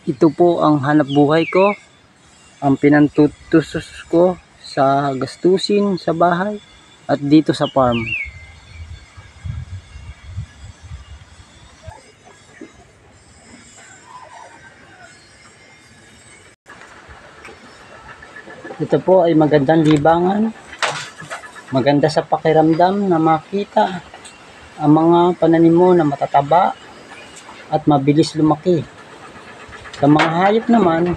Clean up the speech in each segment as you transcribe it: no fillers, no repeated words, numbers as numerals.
Ito po ang hanap buhay ko, ang pinantutusos ko sa gastusin sa bahay at dito sa farm. Ito po ay magandang libangan. Maganda sa pakiramdam na makita ang mga pananim mo na matataba at mabilis lumaki. Sa mga hayop naman,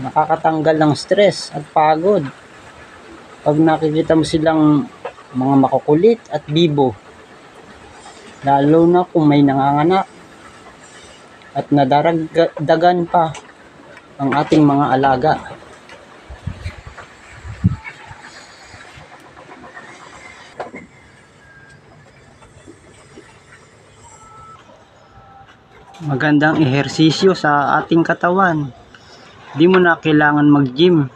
nakakatanggal ng stress at pagod pag nakikita mo silang mga makukulit at bibo, lalo na kung may nanganganak at nadaragdagan pa ang ating mga alaga. Magandang ehersisyo sa ating katawan. Di mo na kailangan mag-gym.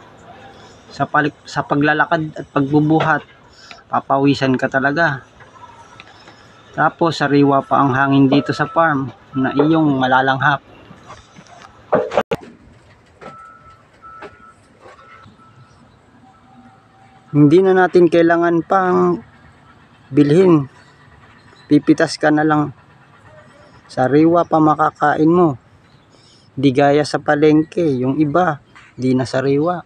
Sa paglalakad at pagbubuhat, papawisan ka talaga. Tapos sariwa pa ang hangin dito sa farm na iyong malalanghap. Hindi na natin kailangan pang bilhin. Pipitas ka na lang. Sariwa pa makakain mo. Di gaya sa palengke, yung iba, di na sariwa.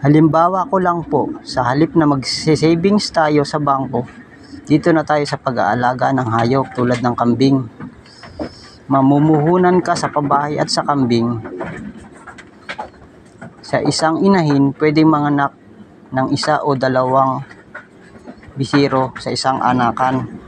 Halimbawa ko lang po, sa halip na mag-savings tayo sa bangko, dito na tayo sa pag-aalaga ng hayop tulad ng kambing. Mamumuhunan ka sa pabahay at sa kambing. Sa isang inahin, pwedeng manganak ng isa o dalawang bisiro sa isang anakan.